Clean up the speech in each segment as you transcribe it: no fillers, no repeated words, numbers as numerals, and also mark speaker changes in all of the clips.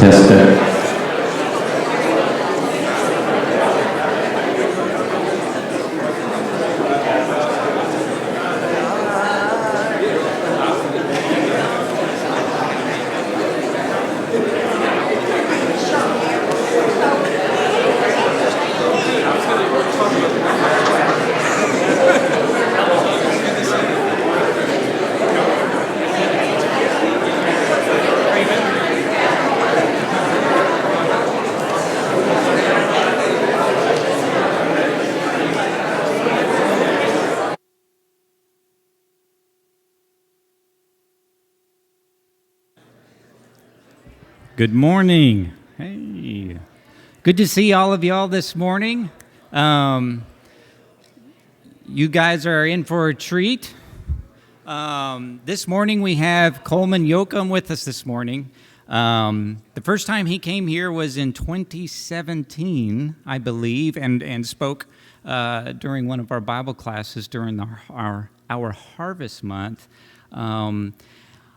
Speaker 1: Test it.
Speaker 2: Good morning. Hey. Good to see all of y'all this morning. You guys are in for a treat. This morning we have Coleman Yocum with us this morning. The first time he came here was in 2017, I believe, and spoke during one of our Bible classes during our Harvest Month.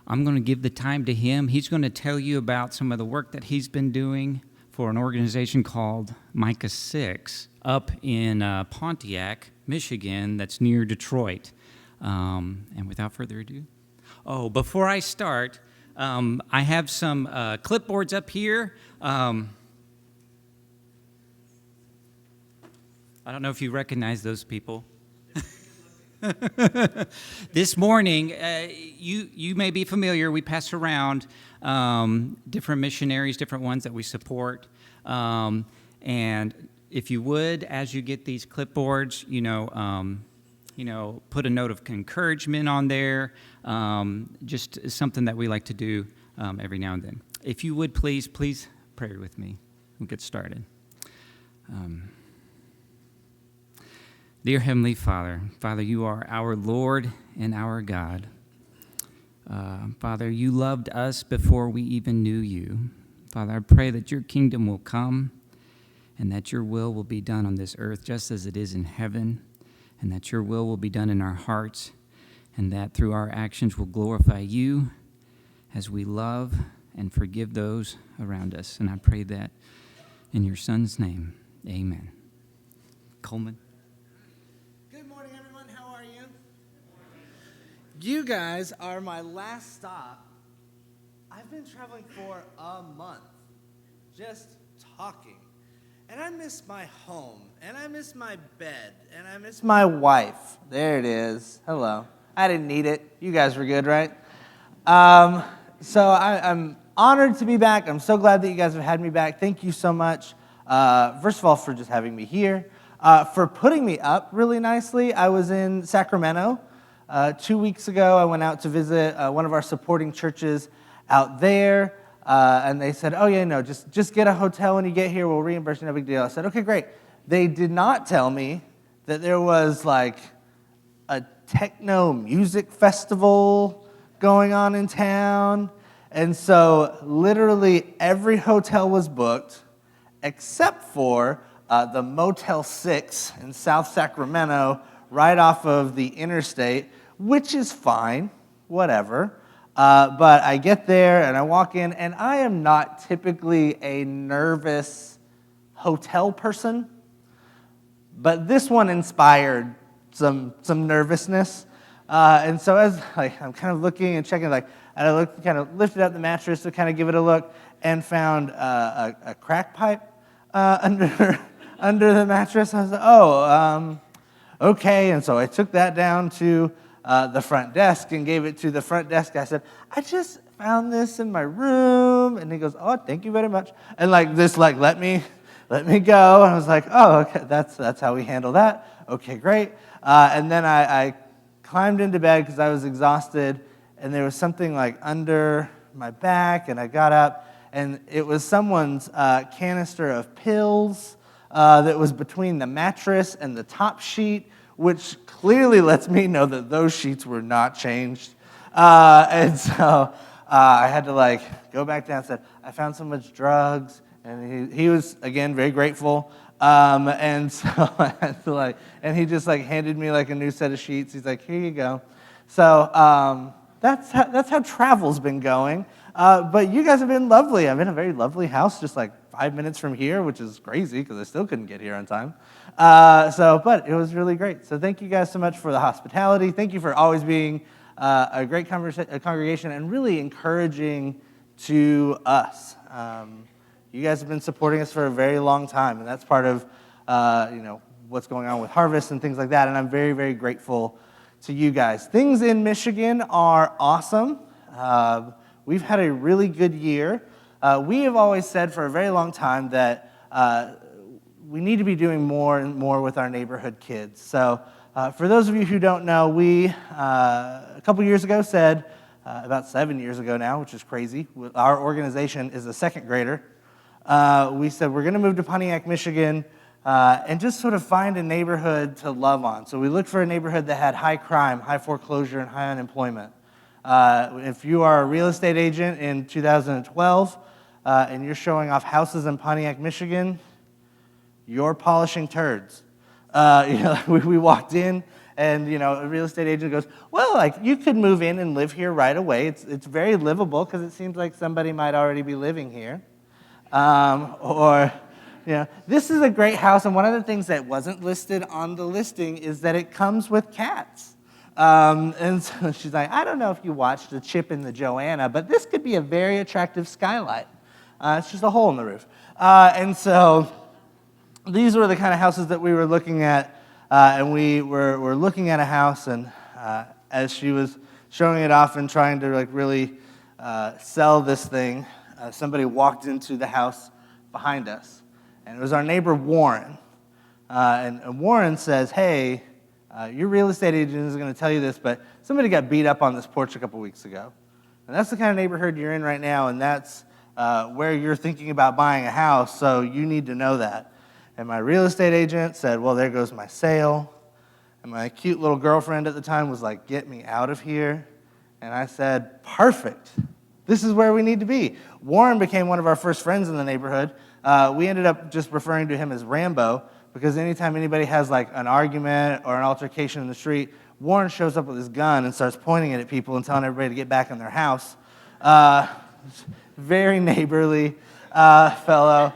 Speaker 2: I'm going to give the time to him. He's going to tell you about some of the work that he's been doing for an organization called Micah 6 up in Pontiac, Michigan, that's near Detroit. And without further ado, before I start, I have some clipboards up here. I don't know if you recognize those people. This morning, you may be familiar. We pass around different missionaries, different ones that we support. And if you would, as you get these clipboards, put a note of encouragement on there. Just something that we like to do every now and then. If you would, please pray with me. We'll get started. Dear Heavenly Father, you are our Lord and our God. Father, you loved us before we even knew you. Father, I pray that your kingdom will come and that your will be done on this earth just as it is in heaven, and that your will be done in our hearts, and that through our actions we'll glorify you as we love and forgive those around us. And I pray that in your Son's name, amen. Coleman.
Speaker 1: You guys are my last stop. I've been traveling for a month, just talking. And I miss my home, and I miss my bed, and I miss my wife. There it is. Hello. I didn't need it. You guys were good, right? So I'm honored to be back. I'm so glad that you guys have had me back. Thank you so much, first of all, for just having me here, for putting me up really nicely. I was in Sacramento 2 weeks ago. I went out to visit one of our supporting churches out there, and they said, just get a hotel when you get here. We'll reimburse you, no big deal. I said, okay, great. They did not tell me that there was like a techno music festival going on in town, and so literally every hotel was booked except for the Motel 6 in South Sacramento, right off of the interstate, which is fine, whatever. But I get there and I walk in, and I am not typically a nervous hotel person, but this one inspired some nervousness. And so as I'm kind of looking and checking, and I kind of lifted up the mattress to kind of give it a look, and found a crack pipe under the mattress. I was like, okay, and so I took that down to the front desk and gave it to the front desk guy. I said, I just found this in my room, and he goes, thank you very much, and let me go. And I was like, okay, that's how we handle that. Okay, great. And then I climbed into bed because I was exhausted, and there was something under my back, and I got up, and it was someone's canister of pills that was between the mattress and the top sheet, which clearly lets me know that those sheets were not changed. And so I had to go back down and said, I found so much drugs. And he was, again, very grateful. And so I had to and he just handed me a new set of sheets. He's like, here you go. So that's how travel's been going. But you guys have been lovely. I'm in a very lovely house, just 5 minutes from here, which is crazy because I still couldn't get here on time. But it was really great. So thank you guys so much for the hospitality. Thank you for always being a great congregation and really encouraging to us. You guys have been supporting us for a very long time, and that's part of what's going on with Harvest and things like that. And I'm very, very grateful to you guys. Things in Michigan are awesome. We've had a really good year. We have always said for a very long time that we need to be doing more and more with our neighborhood kids. So for those of you who don't know, we, a couple years ago said, about 7 years ago now, which is crazy, our organization is a second grader. We said we're going to move to Pontiac, Michigan, and just sort of find a neighborhood to love on. So we looked for a neighborhood that had high crime, high foreclosure, and high unemployment. If you are a real estate agent in 2012 and you're showing off houses in Pontiac, Michigan, you're polishing turds. We walked in And, a real estate agent goes, well, like, you could move in and live here right away. It's very livable because it seems like somebody might already be living here. This is a great house, and one of the things that wasn't listed on the listing is that it comes with cats. And so she's like, I don't know if you watched the Chip and the Joanna, but this could be a very attractive skylight. It's just a hole in the roof. And so these were the kind of houses that we were looking at. And we were looking at a house, and as she was showing it off and trying to really sell this thing, somebody walked into the house behind us, and it was our neighbor Warren. And Warren says, "Hey, your real estate agent is going to tell you this, but somebody got beat up on this porch a couple weeks ago, and that's the kind of neighborhood you're in right now, and that's where you're thinking about buying a house, so you need to know that." And my real estate agent said, well, there goes my sale. And my cute little girlfriend at the time was like, get me out of here. And I said, perfect. This is where we need to be. Warren became one of our first friends in the neighborhood. We ended up just referring to him as Rambo, because anytime anybody has like an argument or an altercation in the street, Warren shows up with his gun and starts pointing it at people and telling everybody to get back in their house. Very neighborly fellow.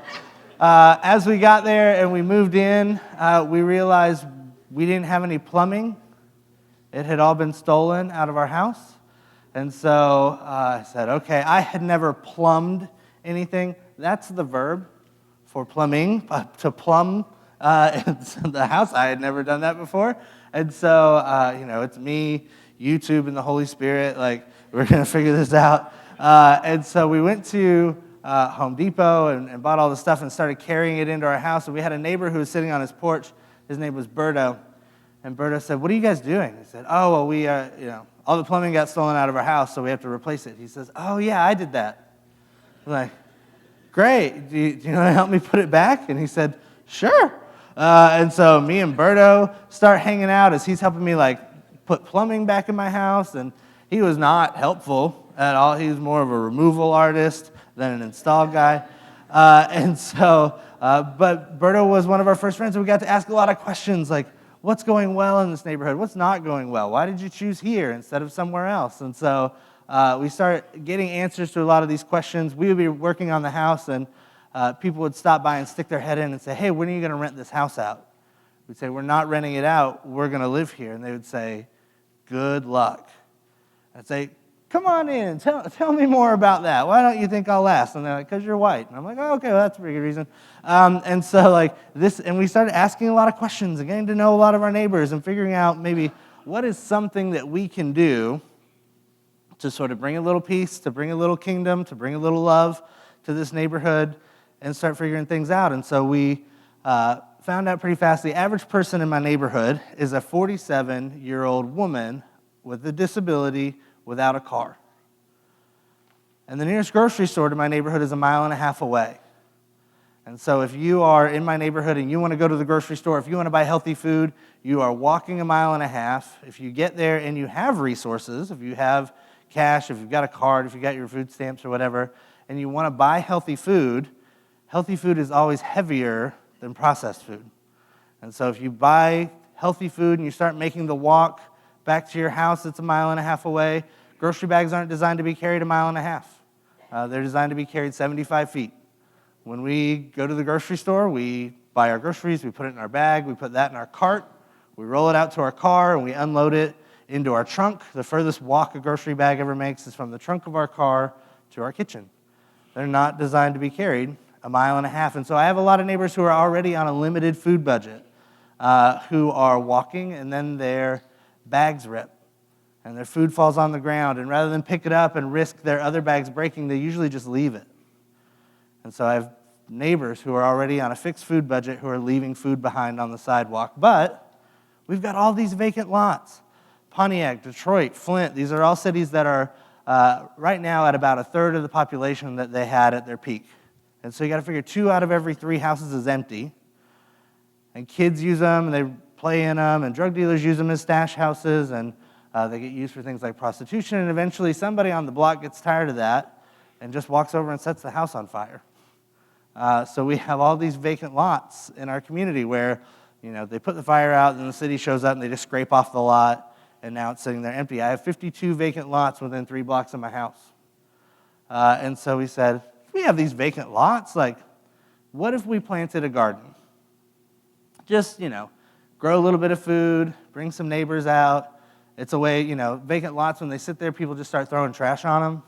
Speaker 1: As we got there and we moved in, we realized we didn't have any plumbing. It had all been stolen out of our house. And so I said, okay, I had never plumbed anything. That's the verb for plumbing, to plumb the house. I had never done that before. And so, it's me, YouTube, and the Holy Spirit. Like, we're going to figure this out. And so we went to Home Depot and bought all the stuff and started carrying it into our house. And we had a neighbor who was sitting on his porch. His name was Berto. And Berto said, what are you guys doing? He said, oh, well, we, all the plumbing got stolen out of our house, so we have to replace it. He says, oh, yeah, I did that. I'm like, great. Do you want to help me put it back? And he said, sure. And so me and Berto start hanging out as he's helping me, put plumbing back in my house. And he was not helpful at all. He was more of a removal artist than an install guy. But Berto was one of our first friends, and we got to ask a lot of questions like, what's going well in this neighborhood? What's not going well? Why did you choose here instead of somewhere else? And so we started getting answers to a lot of these questions. We would be working on the house, and people would stop by and stick their head in and say, hey, when are you going to rent this house out? We'd say, we're not renting it out. We're going to live here. And they would say, good luck. I'd say, come on in, tell me more about that. Why don't you think I'll last? And they're like, because you're white. And I'm like, oh, okay, well, that's a pretty good reason. And we started asking a lot of questions and getting to know a lot of our neighbors and figuring out maybe what is something that we can do to sort of bring a little peace, to bring a little kingdom, to bring a little love to this neighborhood and start figuring things out. And so we found out pretty fast the average person in my neighborhood is a 47-year-old woman with a disability without a car. And the nearest grocery store to my neighborhood is 1.5 miles away. And so if you are in my neighborhood and you want to go to the grocery store, if you want to buy healthy food, you are walking 1.5 miles. If you get there and you have resources, if you have cash, if you've got a card, if you got your food stamps or whatever, and you want to buy healthy food is always heavier than processed food. And so if you buy healthy food and you start making the walk back to your house that's 1.5 miles away, grocery bags aren't designed to be carried 1.5 miles. They're designed to be carried 75 feet. When we go to the grocery store, we buy our groceries, we put it in our bag, we put that in our cart, we roll it out to our car, and we unload it into our trunk. The furthest walk a grocery bag ever makes is from the trunk of our car to our kitchen. They're not designed to be carried 1.5 miles. And so I have a lot of neighbors who are already on a limited food budget, who are walking, and then their bags rip, and their food falls on the ground, and rather than pick it up and risk their other bags breaking, they usually just leave it. And so I have neighbors who are already on a fixed food budget who are leaving food behind on the sidewalk. But we've got all these vacant lots. Pontiac, Detroit, Flint, these are all cities that are right now at about 1/3 of the population that they had at their peak. And so you got to figure 2 out of every 3 houses is empty. And kids use them, and they play in them, and drug dealers use them as stash houses, and they get used for things like prostitution. And eventually somebody on the block gets tired of that and just walks over and sets the house on fire. So we have all these vacant lots in our community where
Speaker 3: They put the fire out, and the city shows up, and they just scrape off the lot, and now it's sitting there empty. I have 52 vacant lots within 3 blocks of my house. And so we said, we have these vacant lots, what if we planted a garden? Just, grow a little bit of food, bring some neighbors out. It's a way, vacant lots, when they sit there, people just start throwing trash on them.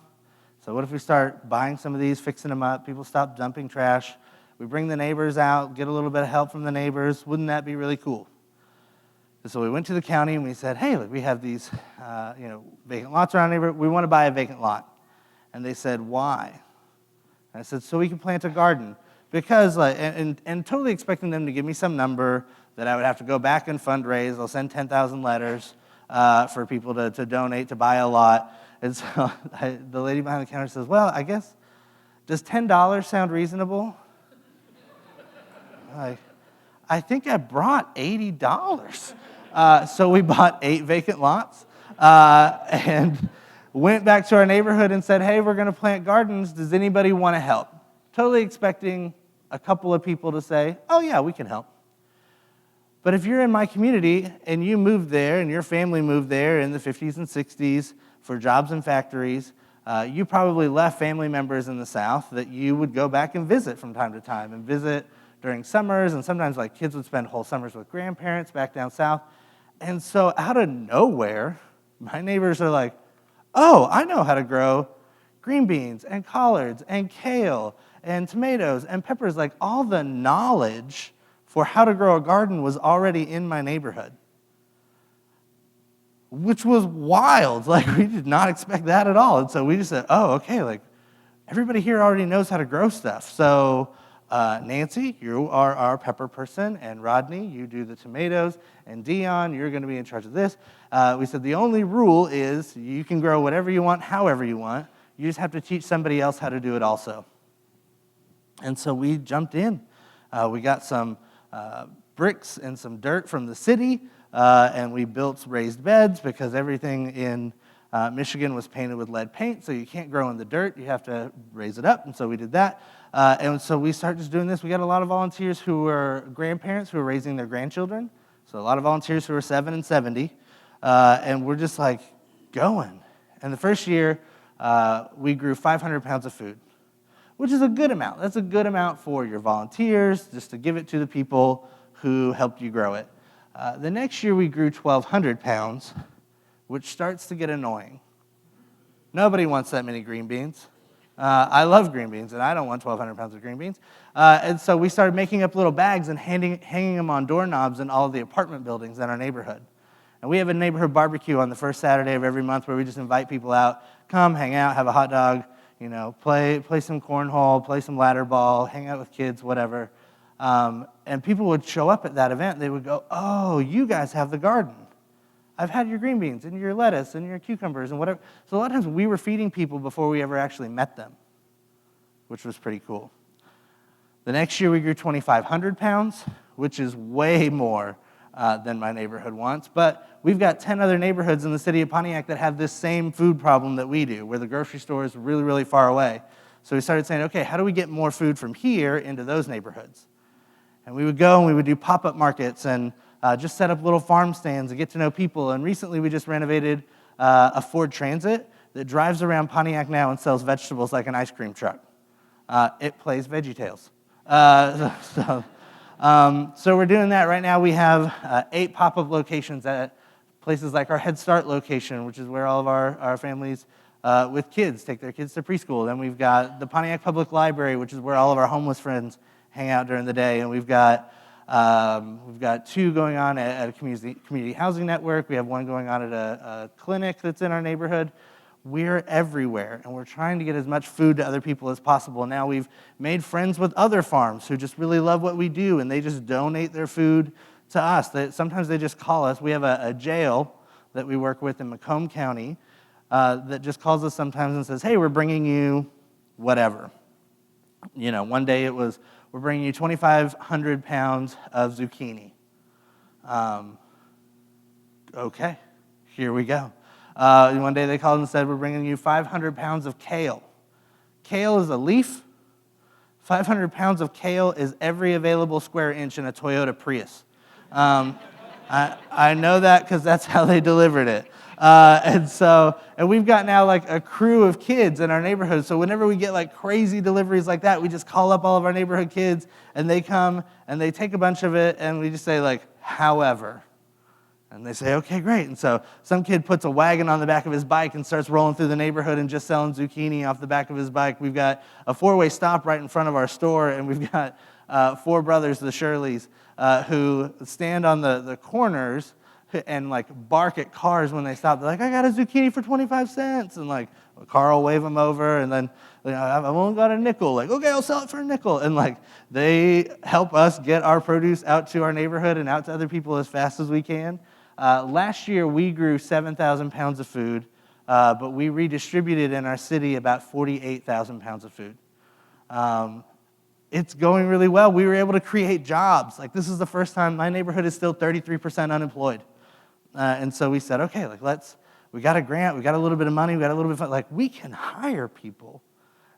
Speaker 3: So what if we start buying some of these, fixing them up, people stop dumping trash, we bring the neighbors out, get a little bit of help from the neighbors. Wouldn't that be really cool? And so we went to the county and we said, hey, look, we have these, vacant lots around the neighborhood. We want to buy a vacant lot. And they said, why? And I said, so we can plant a garden. Because, and totally expecting them to give me some number that I would have to go back and fundraise. They'll send 10,000 letters for people to donate to buy a lot. And so the lady behind the counter says, well, I guess, does $10 sound reasonable? I think I brought $80. So we bought 8 vacant lots and went back to our neighborhood and said, hey, we're going to plant gardens. Does anybody want to help? Totally expecting a couple of people to say, oh, yeah, we can help. But if you're in my community and you moved there and your family moved there in the 50s and 60s for jobs and factories, you probably left family members in the South that you would go back and visit from time to time and visit during summers, and sometimes kids would spend whole summers with grandparents back down south. And so out of nowhere, my neighbors are like, oh, I know how to grow green beans and collards and kale and tomatoes and peppers. All the knowledge for how to grow a garden was already in my neighborhood, which was wild. We did not expect that at all. And so we just said, oh, okay, everybody here already knows how to grow stuff. So Nancy, you are our pepper person, and Rodney, you do the tomatoes, and Dion, you're going to be in charge of this. We said the only rule is you can grow whatever you want, however you want. You just have to teach somebody else how to do it also. And so we jumped in. We got some bricks and some dirt from the city, and we built raised beds because everything in Michigan was painted with lead paint, so you can't grow in the dirt. You have to raise it up, and so we did that. And so we started just doing this. We got a lot of volunteers who were grandparents who were raising their grandchildren, so a lot of volunteers who were 7 and 70, and we're just going. And the first year, we grew 500 pounds of food, which is a good amount. That's a good amount for your volunteers, just to give it to the people who helped you grow it. The next year, we grew 1,200 pounds, which starts to get annoying. Nobody wants that many green beans. I love green beans, and I don't want 1,200 pounds of green beans. And so we started making up little bags and hanging them on doorknobs in all of the apartment buildings in our neighborhood. And we have a neighborhood barbecue on the first Saturday of every month where we just invite people out, come, hang out, have a hot dog, play some cornhole, play some ladder ball, hang out with kids, whatever. And people would show up at that event. They would go, oh, you guys have the garden. I've had your green beans and your lettuce and your cucumbers and whatever. So a lot of times we were feeding people before we ever actually met them, which was pretty cool. The next year we grew 2,500 pounds, which is way more than my neighborhood wants. But we've got 10 other neighborhoods in the city of Pontiac that have this same food problem that we do, where the grocery store is really, really far away. So we started saying, okay, how do we get more food from here into those neighborhoods? And we would go and we would do pop-up markets and just set up little farm stands and get to know people. And recently we just renovated a Ford Transit that drives around Pontiac now and sells vegetables like an ice cream truck. It plays VeggieTales. So we're doing that right now. We have 8 pop-up locations at places like our Head Start location, which is where all of our families with kids take their kids to preschool. Then we've got the Pontiac Public Library, which is where all of our homeless friends hang out during the day. And we've got 2 going on at a community housing network. We have 1 going on at a clinic that's in our neighborhood. We're everywhere, and we're trying to get as much food to other people as possible. Now we've made friends with other farms who just really love what we do, and they just donate their food to us. Sometimes they just call us. We have a jail that we work with in Macomb County that just calls us sometimes and says, hey, we're bringing you whatever. One day it was, we're bringing you 2,500 pounds of zucchini. Okay, here we go. One day they called and said, we're bringing you 500 pounds of kale. Kale is a leaf. 500 pounds of kale is every available square inch in a Toyota Prius. I know that because that's how they delivered it. And we've got now like a crew of kids in our neighborhood. So whenever we get like crazy deliveries like that, we just call up all of our neighborhood kids and they come and they take a bunch of it and we just say like, however. And they say, okay, great. And so some kid puts a wagon on the back of his bike and starts rolling through the neighborhood and just selling zucchini off the back of his bike. We've got a 4-way stop right in front of our store, and we've got 4 brothers, the Shirleys, who stand on the corners and like bark at cars when they stop. They're like, I got a zucchini for 25 cents. And like a car will wave them over, and then I've only got a nickel. Like, okay, I'll sell it for a nickel. And like they help us get our produce out to our neighborhood and out to other people as fast as we can. Last year, we grew 7,000 pounds of food, but we redistributed in our city about 48,000 pounds of food. It's going really well. We were able to create jobs. Like, this is the first time my neighborhood is still 33% unemployed. And so we said, okay, like we got a grant, we got a little bit of money, we got a little bit of fun. Like, we can hire people.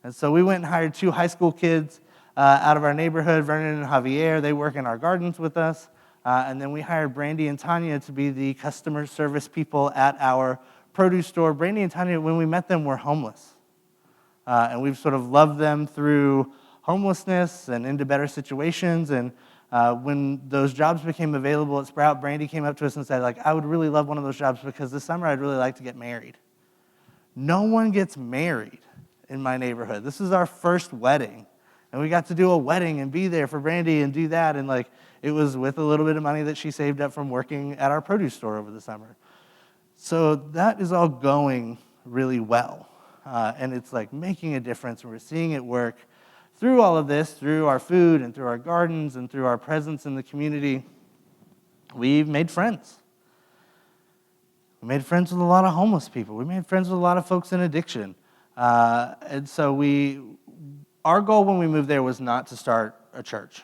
Speaker 3: And so we went and hired 2 high school kids out of our neighborhood, Vernon and Javier. They work in our gardens with us. And then we hired Brandy and Tanya to be the customer service people at our produce store. Brandy and Tanya, when we met them, were homeless. And we've sort of loved them through homelessness and into better situations. And when those jobs became available at Sprout, Brandy came up to us and said, like, I would really love one of those jobs because this summer I'd really like to get married. No one gets married in my neighborhood. This is our first wedding. And we got to do a wedding and be there for Brandy and do that. And like, it was with a little bit of money that she saved up from working at our produce store over the summer. So that is all going really well. And it's like making a difference. We're seeing it work through all of this, through our food and through our gardens and through our presence in the community. We've made friends. We made friends with a lot of homeless people. We made friends with a lot of folks in addiction. And so our goal when we moved there was not to start a church,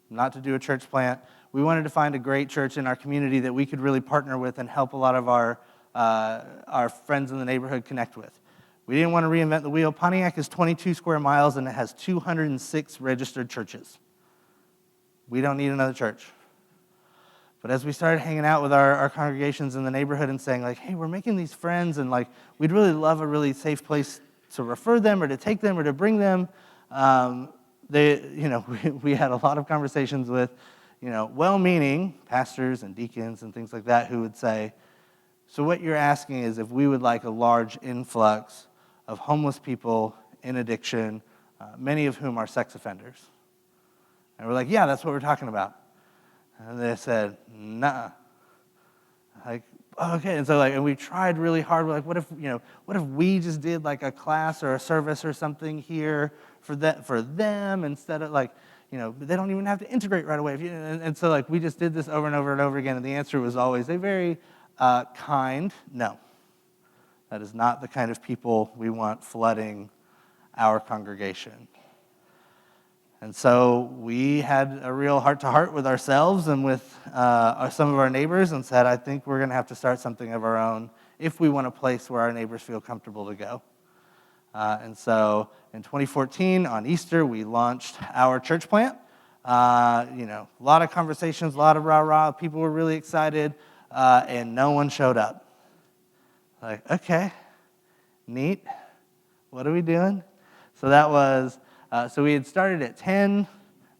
Speaker 3: not to do a church plant. We wanted to find a great church in our community that we could really partner with and help a lot of our friends in the neighborhood connect with. We didn't want to reinvent the wheel. Pontiac is 22 square miles, and it has 206 registered churches. We don't need another church. But as we started hanging out with our congregations in the neighborhood and saying, like, hey, we're making these friends, and like we'd really love a really safe place to refer them or to take them or to bring them, we had a lot of conversations with, well-meaning pastors and deacons and things like that who would say, so what you're asking is if we would like a large influx of homeless people in addiction, many of whom are sex offenders. And we're like, yeah, that's what we're talking about. And they said, nah. Like, okay. And so and we tried really hard. We're like, what if we just did like a class or a service or something here for them instead of they don't even have to integrate right away. And so we just did this over and over and over again. And the answer was always a very kind no. That is not the kind of people we want flooding our congregation. And so we had a real heart-to-heart with ourselves and with some of our neighbors and said, I think we're going to have to start something of our own if we want a place where our neighbors feel comfortable to go. And so in 2014, on Easter, we launched our church plant. A lot of conversations, a lot of rah-rah. People were really excited, and no one showed up. Like, okay, neat. What are we doing? So that was, so we had started at 10.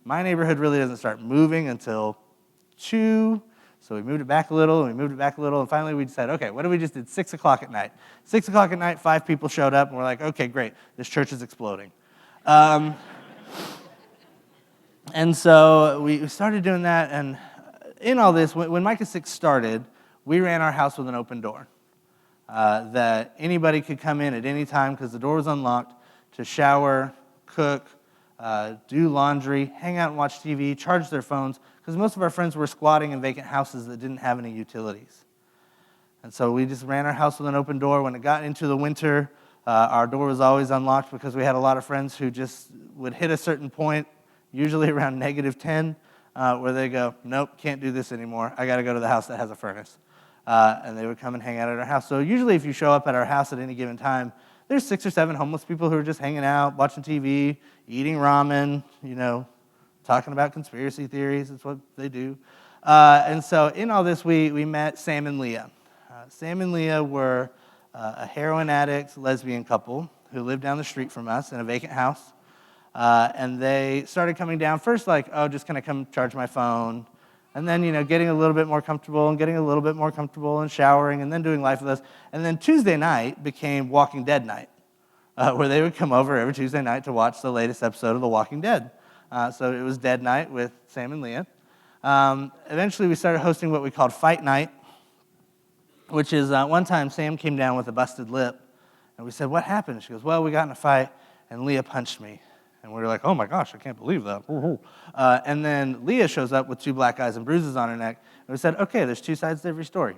Speaker 3: My neighborhood really doesn't start moving until 2. So we moved it back a little, and we moved it back a little, and finally we decided, okay, what if we just did 6 o'clock at night? 6 o'clock at night, 5 people showed up, and we're like, okay, great, this church is exploding. And so we started doing that, and in all this, when Micah 6 started, we ran our house with an open door. That anybody could come in at any time because the door was unlocked to shower, cook, do laundry, hang out and watch TV, charge their phones, because most of our friends were squatting in vacant houses that didn't have any utilities. And so we just ran our house with an open door. When it got into the winter, our door was always unlocked because we had a lot of friends who just would hit a certain point, usually around -10, where they go, nope, can't do this anymore. I got to go to the house that has a furnace. And they would come and hang out at our house. So usually if you show up at our house at any given time, there's 6 or 7 homeless people who are just hanging out, watching TV, eating ramen, talking about conspiracy theories. That's what they do. And so in all this, we met Sam and Leah. Sam and Leah were a heroin addict lesbian couple who lived down the street from us in a vacant house. And they started coming down first like, oh, just going to come charge my phone. And then, getting a little bit more comfortable and getting a little bit more comfortable and showering and then doing life with us. And then Tuesday night became Walking Dead night, where they would come over every Tuesday night to watch the latest episode of The Walking Dead. So it was Dead Night with Sam and Leah. Eventually, we started hosting what we called Fight Night, which is one time Sam came down with a busted lip. And we said, what happened? She goes, well, we got in a fight, and Leah punched me. And we were like, oh my gosh, I can't believe that. And then Leah shows up with 2 black eyes and bruises on her neck. And we said, okay, there's 2 sides to every story.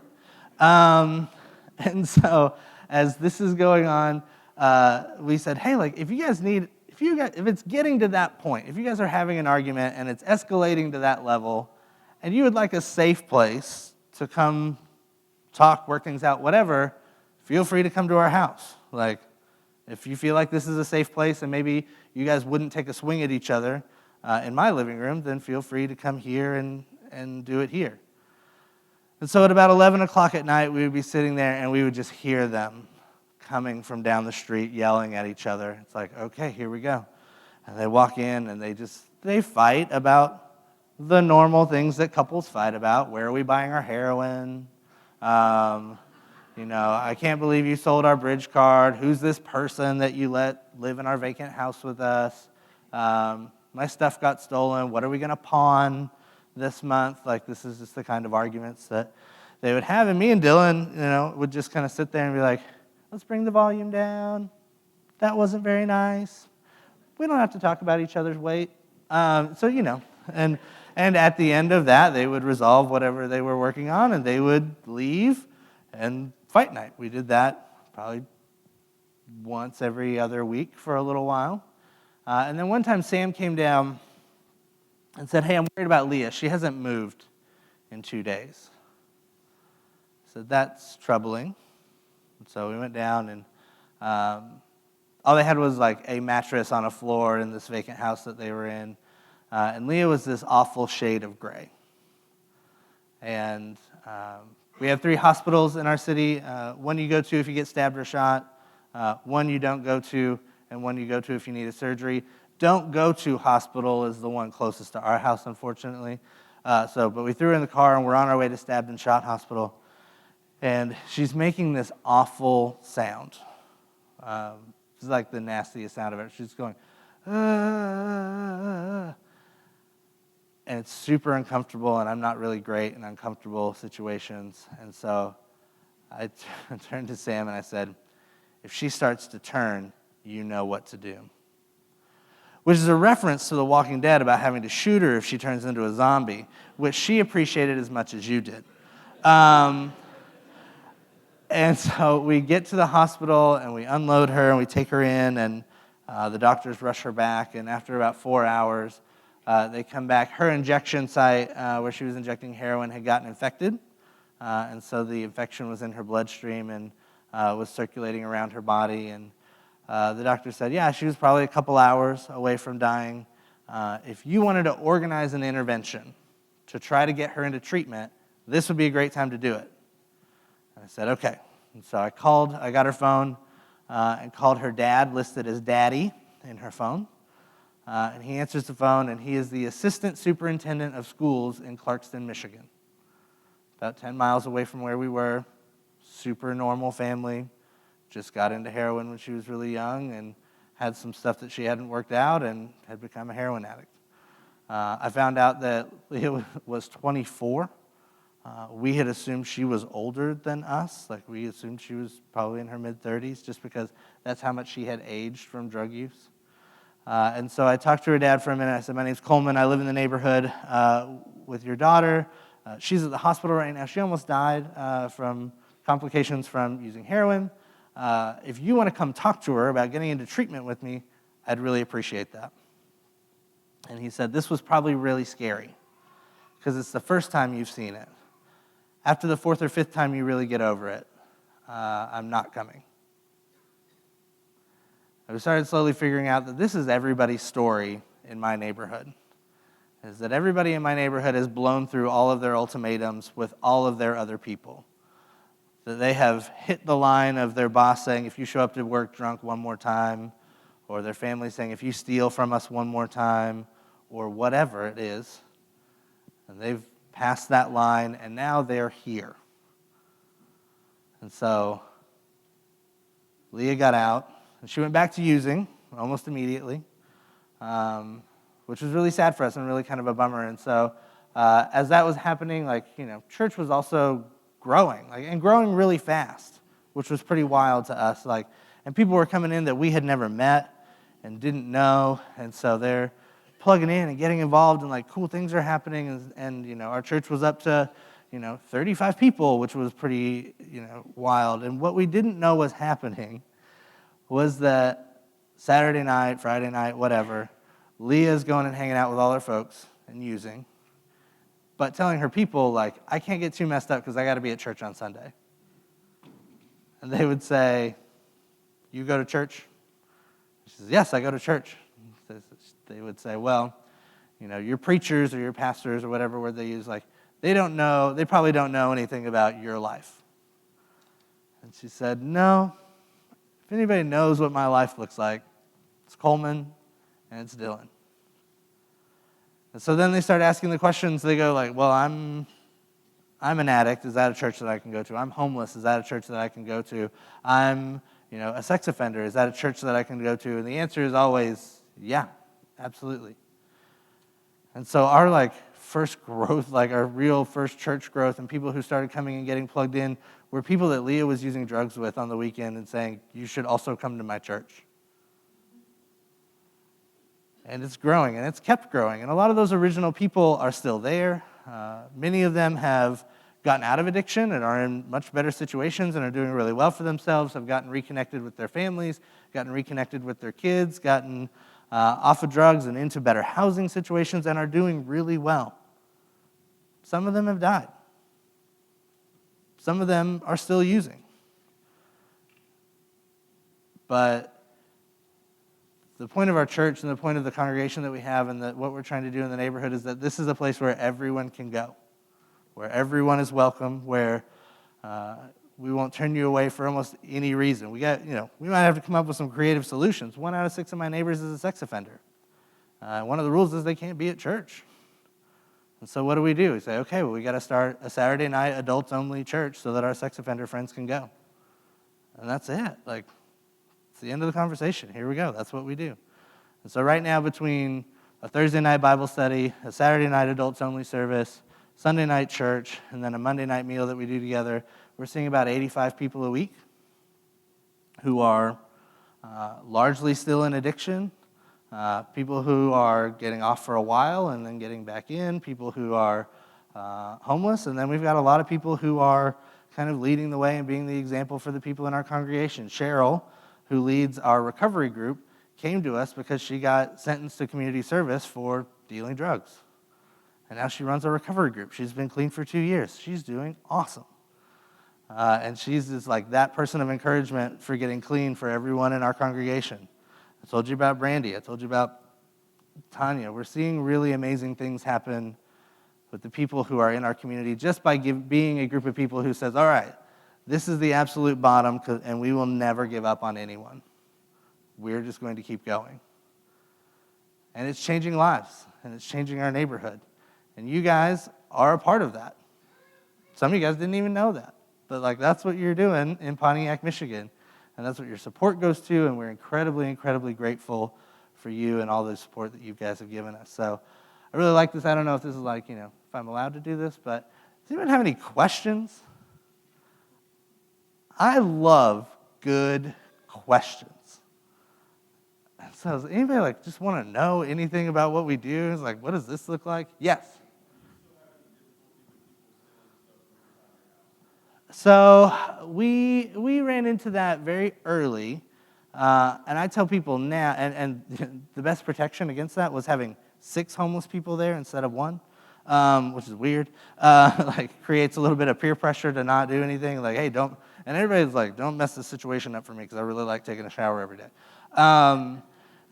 Speaker 3: And so as this is going on, we said, hey, like if it's getting to that point, if you guys are having an argument and it's escalating to that level, and you would like a safe place to come talk, work things out, whatever, feel free to come to our house. Like, if you feel like this is a safe place and maybe you guys wouldn't take a swing at each other in my living room, then feel free to come here and do it here. And so at about 11 o'clock at night, we would be sitting there and we would just hear them coming from down the street yelling at each other. It's like, okay, here we go. And they walk in and they fight about the normal things that couples fight about. Where are we buying our heroin? I can't believe you sold our bridge card. Who's this person that you let live in our vacant house with us? My stuff got stolen. What are we going to pawn this month? Like, this is just the kind of arguments that they would have. And me and Dylan, would just kind of sit there and be like, let's bring the volume down. That wasn't very nice. We don't have to talk about each other's weight. And at the end of that, they would resolve whatever they were working on, and they would leave and fight night. We did that probably once every other week for a little while. And then one time Sam came down and said, hey, I'm worried about Leah. She hasn't moved in 2 days. I said, that's troubling. And so we went down, and all they had was like a mattress on a floor in this vacant house that they were in. And Leah was this awful shade of gray. And we have 3 hospitals in our city. One you go to if you get stabbed or shot, one you don't go to, and one you go to if you need a surgery. Don't go to hospital is the one closest to our house, unfortunately. But we threw her in the car, and we're on our way to stabbed and shot hospital. And she's making this awful sound. It's like the nastiest sound of it. She's going, and it's super uncomfortable, and I'm not really great in uncomfortable situations. And so I turned to Sam and I said, if she starts to turn, you know what to do. Which is a reference to The Walking Dead about having to shoot her if she turns into a zombie, which she appreciated as much as you did. And so we get to the hospital, and we unload her, and we take her in, and the doctors rush her back. And after about 4 hours, they come back. Her injection site, where she was injecting heroin, had gotten infected. And so the infection was in her bloodstream and was circulating around her body. And the doctor said, yeah, she was probably a couple hours away from dying. If you wanted to organize an intervention to try to get her into treatment, this would be a great time to do it. And I said, okay. And so I got her phone and called her dad, listed as Daddy in her phone. And he answers the phone, and he is the assistant superintendent of schools in Clarkston, Michigan. About 10 miles away from where we were. Super normal family. Just got into heroin when she was really young and had some stuff that she hadn't worked out and had become a heroin addict. I found out that Leah was 24. We had assumed she was older than us. Like, we assumed she was probably in her mid-30s just because that's how much she had aged from drug use. And so I talked to her dad for a minute. I said, my name's Coleman. I live in the neighborhood with your daughter. She's at the hospital right now. She almost died from complications from using heroin. If you want to come talk to her about getting into treatment with me, I'd really appreciate that. And he said, this was probably really scary because it's the first time you've seen it. After the 4th or 5th time you really get over it, I'm not coming. We started slowly figuring out that this is everybody's story in my neighborhood. is that everybody in my neighborhood has blown through all of their ultimatums with all of their other people. That they have hit the line of their boss saying, if you show up to work drunk one more time, or their family saying, if you steal from us one more time, or whatever it is. And they've passed that line, and now they're here. And so Leah got out, and she went back to using almost immediately, which was really sad for us and really kind of a bummer. And so as that was happening, church was also growing, and growing really fast, which was pretty wild to us. And people were coming in that we had never met and didn't know, and so they're plugging in and getting involved, and cool things are happening, and our church was up to 35 people, which was pretty wild. And what we didn't know was happening was that Saturday night, Friday night, whatever, Leah's going and hanging out with all her folks and using, but telling her people, I can't get too messed up because I got to be at church on Sunday. And they would say, you go to church? She says, yes, I go to church. They would say, well, your preachers or your pastors or whatever word they use, they probably don't know anything about your life. And she said, no, if anybody knows what my life looks like, it's Coleman and it's Dylan. And so then they start asking the questions. They go well, I'm an addict. Is that a church that I can go to? I'm homeless. Is that a church that I can go to? I'm a sex offender. Is that a church that I can go to? And the answer is always, yeah, absolutely. And so our first growth, our real first church growth, and people who started coming and getting plugged in were people that Leah was using drugs with on the weekend and saying, you should also come to my church. And it's growing, and it's kept growing. And a lot of those original people are still there. Many of them have gotten out of addiction and are in much better situations and are doing really well for themselves, have gotten reconnected with their families, gotten reconnected with their kids, gotten off of drugs and into better housing situations, and are doing really well. Some of them have died. Some of them are still using. But the point of our church and the point of the congregation that we have and what we're trying to do in the neighborhood is that this is a place where everyone can go, where everyone is welcome, where we won't turn you away for almost any reason. We might have to come up with some creative solutions. 1 out of 6 of my neighbors is a sex offender. One of the rules is they can't be at church. And so what do? We say, okay, well, we got to start a Saturday night adults-only church so that our sex offender friends can go. And that's it. It's the end of the conversation. Here we go. That's what we do. And so right now, between a Thursday night Bible study, a Saturday night adults-only service, Sunday night church, and then a Monday night meal that we do together, we're seeing about 85 people a week who are largely still in addiction, people who are getting off for a while and then getting back in, people who are homeless, and then we've got a lot of people who are kind of leading the way and being the example for the people in our congregation. Cheryl, who leads our recovery group, came to us because she got sentenced to community service for dealing drugs. And now she runs our recovery group. She's been clean for 2 years. She's doing awesome. And she's just that person of encouragement for getting clean for everyone in our congregation. I told you about Brandy. I told you about Tanya. We're seeing really amazing things happen with the people who are in our community just by being a group of people who says, all right, this is the absolute bottom, and we will never give up on anyone. We're just going to keep going. And it's changing lives, and it's changing our neighborhood. And you guys are a part of that. Some of you guys didn't even know that. But that's what you're doing in Pontiac, Michigan. And that's what your support goes to, and we're incredibly, incredibly grateful for you and all the support that you guys have given us. So I really like this. I don't know if this is if I'm allowed to do this, but does anyone have any questions? I love good questions. So does anybody just want to know anything about what we do? It's what does this look like? Yes. So we ran into that very early, and I tell people now, and the best protection against that was having 6 homeless people there instead of 1, which is weird. Creates a little bit of peer pressure to not do anything. Hey, don't. And everybody's don't mess the situation up for me because I really like taking a shower every day.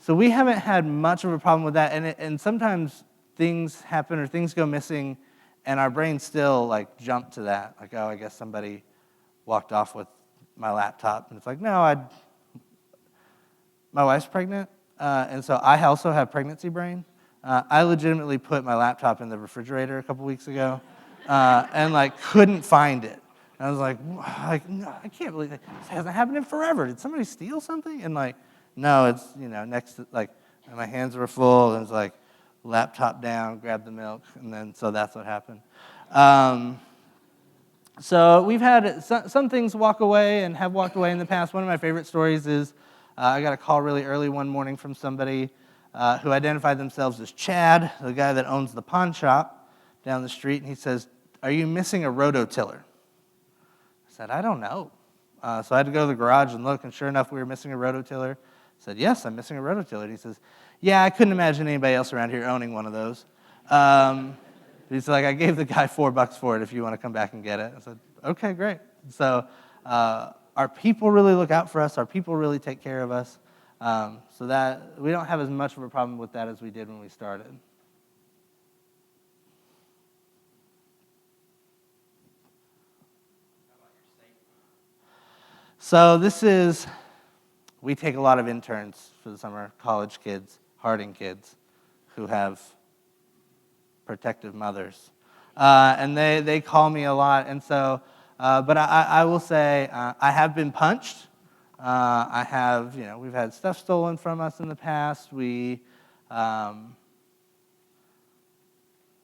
Speaker 3: So we haven't had much of a problem with that, and sometimes things happen or things go missing, and our brain still like jump to that, like, oh, I guess somebody walked off with my laptop, and it's like, no, my wife's pregnant, and so I also have pregnancy brain. I legitimately put my laptop in the refrigerator a couple weeks ago, and like couldn't find it. And I was like, no, I can't believe it. This hasn't happened in forever. Did somebody steal something? And like, no, it's next to like, and my hands were full, and it's like, laptop down, grab the milk, and then so that's what happened. So we've had some things walk away and have walked away in the past. One of my favorite stories is I got a call really early one morning from somebody who identified themselves as Chad, the guy that owns the pawn shop down the street, and he says, "Are you missing a rototiller?" I said, "I don't know." So I had to go to the garage and look, and sure enough, we were missing a rototiller. I said, "Yes, I'm missing a rototiller." And he says, "Yeah, I couldn't imagine anybody else around here owning one of those." He's like, "I gave the guy $4 for it if you want to come back and get it." I said, "Okay, great." So our people really look out for us. Our people really take care of us. So that we don't have as much of a problem with that as we did when we started. So we take a lot of interns for the summer, college kids, Harding kids, who have protective mothers. And they call me a lot. And so, but I will say, I have been punched. I have, we've had stuff stolen from us in the past. But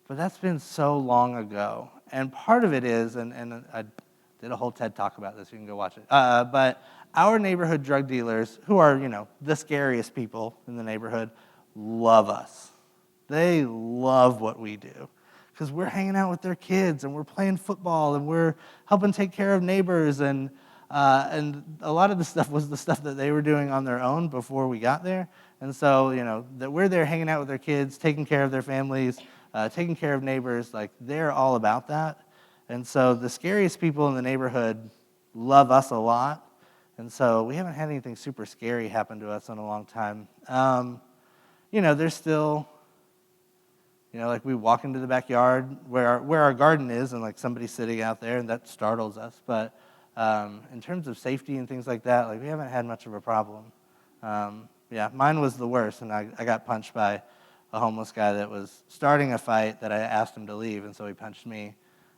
Speaker 3: that's been so long ago. And part of it is, and I did a whole TED Talk about this. You can go watch it. But our neighborhood drug dealers, who are, the scariest people in the neighborhood, love us. They love what we do because we're hanging out with their kids and we're playing football and we're helping take care of neighbors and a lot of the stuff was the stuff that they were doing on their own before we got there. And so, that we're there hanging out with their kids, taking care of their families, taking care of neighbors, like they're all about that. And so the scariest people in the neighborhood love us a lot. And so we haven't had anything super scary happen to us in a long time. There's still, like we walk into the backyard where our garden is and like somebody's sitting out there and that startles us. But in terms of safety and things like that, like we haven't had much of a problem. Mine was the worst, and I got punched by a homeless guy that was starting a fight that I asked him to leave, and so he punched me.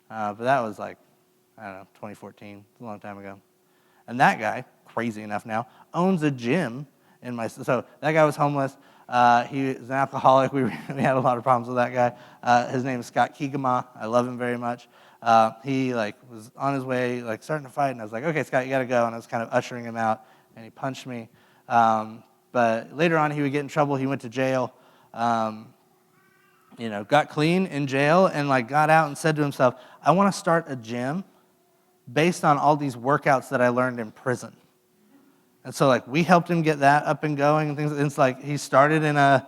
Speaker 3: But that was like, 2014, a long time ago. And that guy, crazy enough now, owns a gym so that guy was homeless. He was an alcoholic. We had a lot of problems with that guy. His name is Scott Kigama. I love him very much. He was on his way, starting to fight, and I was like, "Okay, Scott, you got to go." And I was kind of ushering him out, and he punched me. But later on, he would get in trouble. He went to jail. Got clean in jail, and got out and said to himself, "I want to start a gym based on all these workouts that I learned in prison." And so we helped him get that up and going and things. It's like he started in a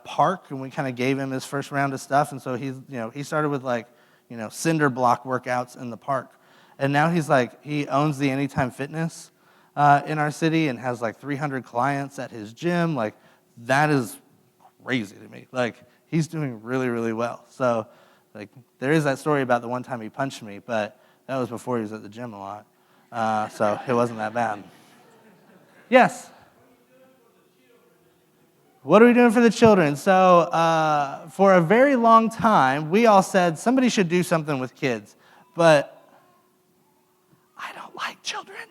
Speaker 3: park, and we kind of gave him his first round of stuff. And so he started with cinder block workouts in the park, and now he owns the Anytime Fitness in our city and has 300 clients at his gym. That is crazy to me. He's doing really, really well. So there is that story about the one time he punched me, but that was before he was at the gym a lot, so it wasn't that bad. Yes. What are we doing for the children? So for a very long time, we all said somebody should do something with kids. But I don't like children.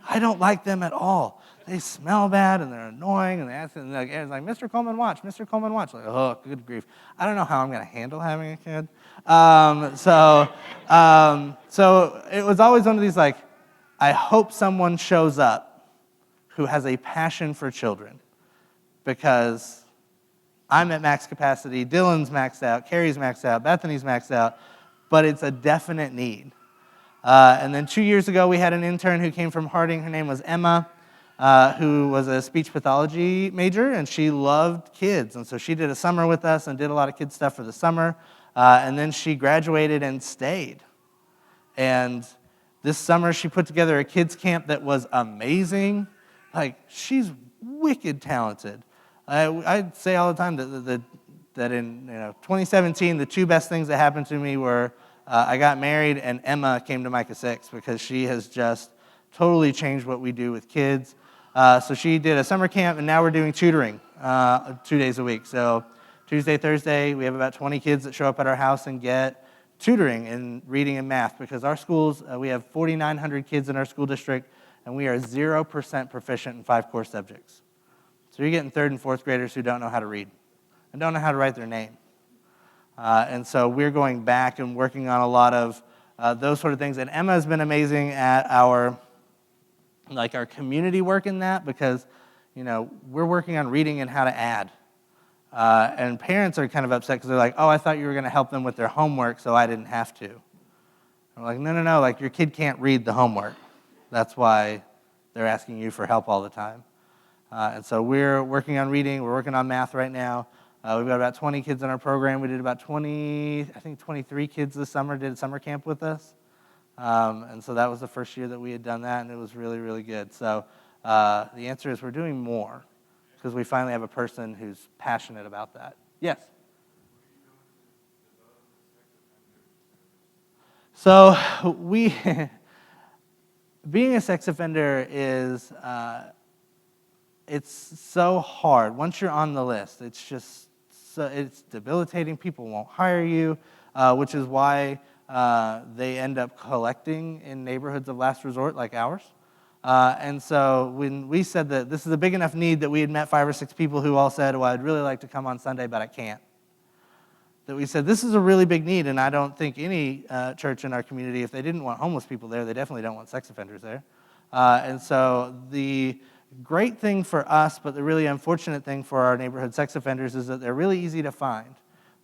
Speaker 3: I don't like them at all. They smell bad, and they're annoying, and they ask, and it's like, "Mr. Coleman, watch. Mr. Coleman, watch." Oh, good grief. I don't know how I'm going to handle having a kid. So it was always one of these, I hope someone shows up who has a passion for children, because I'm at max capacity, Dylan's maxed out, Carrie's maxed out, Bethany's maxed out, but it's a definite need. And then 2 years ago, we had an intern who came from Harding. Her name was Emma, who was a speech pathology major, and she loved kids. And so she did a summer with us and did a lot of kids stuff for the summer. And then she graduated and stayed. And this summer, she put together a kids camp that was amazing. She's wicked talented. I say all the time that the that in 2017, the two best things that happened to me were I got married and Emma came to Micah 6 because she has just totally changed what we do with kids. So she did a summer camp, and now we're doing tutoring 2 days a week. So Tuesday, Thursday, we have about 20 kids that show up at our house and get tutoring in reading and math because our schools, we have 4,900 kids in our school district, and we are 0% proficient in 5 core subjects. So you're getting 3rd and 4th graders who don't know how to read and don't know how to write their name. And so we're going back and working on a lot of those sort of things. And Emma has been amazing at our community work in that because, we're working on reading and how to add. And parents are kind of upset because they're like, oh, I thought you were going to help them with their homework, so I didn't have to. I'm like, no, like your kid can't read the homework. That's why they're asking you for help all the time. And so we're working on reading. We're working on math right now. We've got about 20 kids in our program. We did about 23 kids this summer did summer camp with us. And so that was the first year that we had done that, and it was really, really good. So the answer is we're doing more because we finally have a person who's passionate about that. Yes? So being a sex offender is, it's so hard. Once you're on the list, it's debilitating. People won't hire you, which is why they end up collecting in neighborhoods of last resort like ours. And so when we said that this is a big enough need that we had met 5 or 6 people who all said, well, I'd really like to come on Sunday, but I can't. That we said, this is a really big need, and I don't think any church in our community, if they didn't want homeless people there, they definitely don't want sex offenders there. And so the great thing for us, but the really unfortunate thing for our neighborhood sex offenders is that they're really easy to find.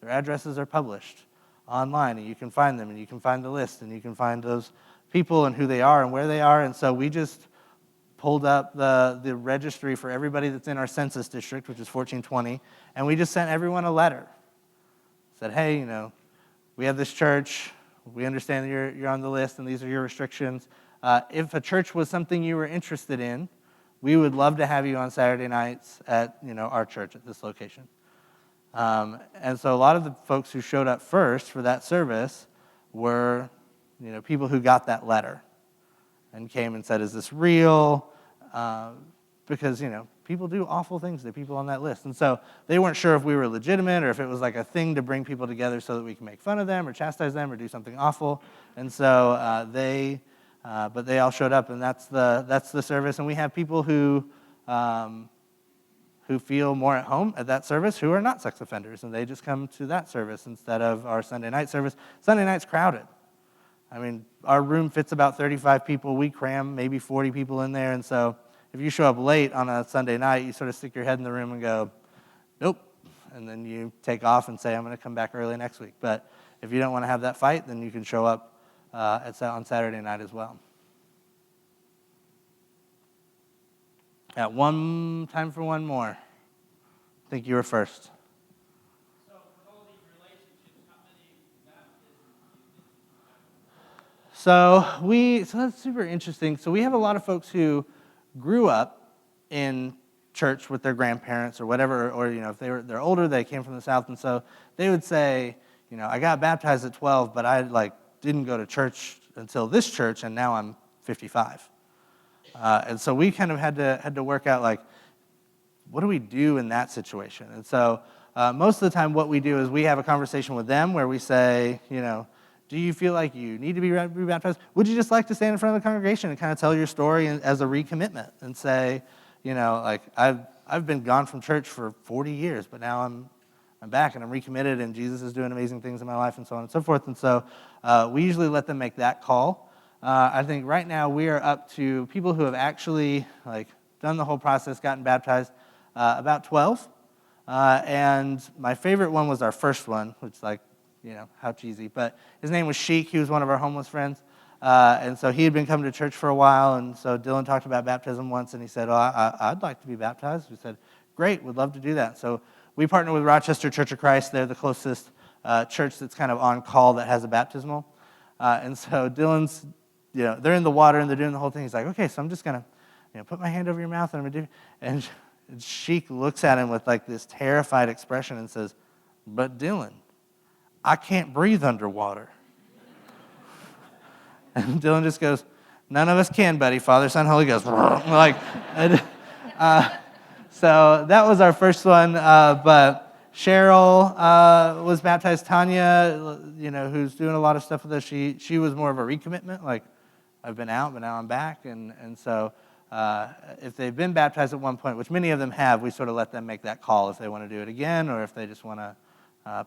Speaker 3: Their addresses are published online, and you can find them, and you can find the list, and you can find those people and who they are and where they are. And so we just pulled up the registry for everybody that's in our census district, which is 1420, and we just sent everyone a letter. Said, hey, we have this church. We understand that you're on the list, and these are your restrictions. If a church was something you were interested in, we would love to have you on Saturday nights at our church at this location. And so a lot of the folks who showed up first for that service were people who got that letter and came and said, is this real? Because people do awful things to people on that list. And so they weren't sure if we were legitimate or if it was like a thing to bring people together so that we can make fun of them or chastise them or do something awful. And so but they all showed up, and that's the service. And we have people who feel more at home at that service who are not sex offenders, and they just come to that service instead of our Sunday night service. Sunday night's crowded. I mean, our room fits about 35 people. We cram maybe 40 people in there, and so if you show up late on a Sunday night, you sort of stick your head in the room and go, nope, and then you take off and say, I'm going to come back early next week. But if you don't want to have that fight, then you can show up on Saturday night as well. At time for one more. I think you were first.
Speaker 2: So with all these relationships, how many baptisms do you think?
Speaker 3: So that's super interesting. So we have a lot of folks who grew up in church with their grandparents or whatever, or if they're older, they came from the South, and so they would say, I got baptized at 12, but I didn't go to church until this church, and now I'm 55. And so we kind of had to work out what do we do in that situation? And so most of the time what we do is we have a conversation with them where we say, do you feel like you need to be rebaptized? Would you just like to stand in front of the congregation and kind of tell your story as a recommitment and say, I've been gone from church for 40 years, but now I'm back and I'm recommitted and Jesus is doing amazing things in my life and so on and so forth. And so we usually let them make that call. I think right now we are up to people who have actually done the whole process, gotten baptized, about 12. And my favorite one was our first one, which how cheesy. But his name was Sheik. He was one of our homeless friends. And so he had been coming to church for a while. And so Dylan talked about baptism once, and he said, I'd like to be baptized. We said, great, we'd love to do that. So we partner with Rochester Church of Christ. They're the closest church that's kind of on call that has a baptismal. And so Dylan's, they're in the water and they're doing the whole thing. He's like, okay, so I'm just going to put my hand over your mouth and I'm going to do. And Sheik looks at him with this terrified expression and says, But Dylan, I can't breathe underwater. And Dylan just goes, none of us can, buddy. Father, Son, Holy Ghost. Like, so that was our first one. But Cheryl was baptized. Tanya, who's doing a lot of stuff with us, she was more of a recommitment. Like, I've been out, but now I'm back. And so if they've been baptized at one point, which many of them have, we sort of let them make that call if they want to do it again or if they just want to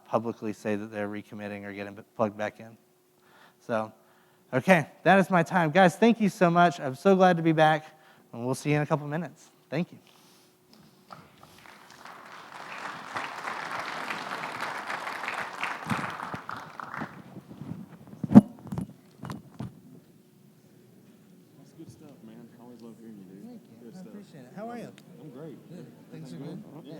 Speaker 3: publicly say that they're recommitting or getting plugged back in. So, okay, that is my time. Guys, thank you so much. I'm so glad to be back, and we'll see you in a couple minutes. Thank you.
Speaker 4: That's good stuff, man. I always love hearing you, dude.
Speaker 1: Thank you.
Speaker 4: Good
Speaker 1: I
Speaker 4: stuff.
Speaker 1: appreciate it. How are you?
Speaker 4: I'm great.
Speaker 1: Good. Things are good?
Speaker 4: Yeah.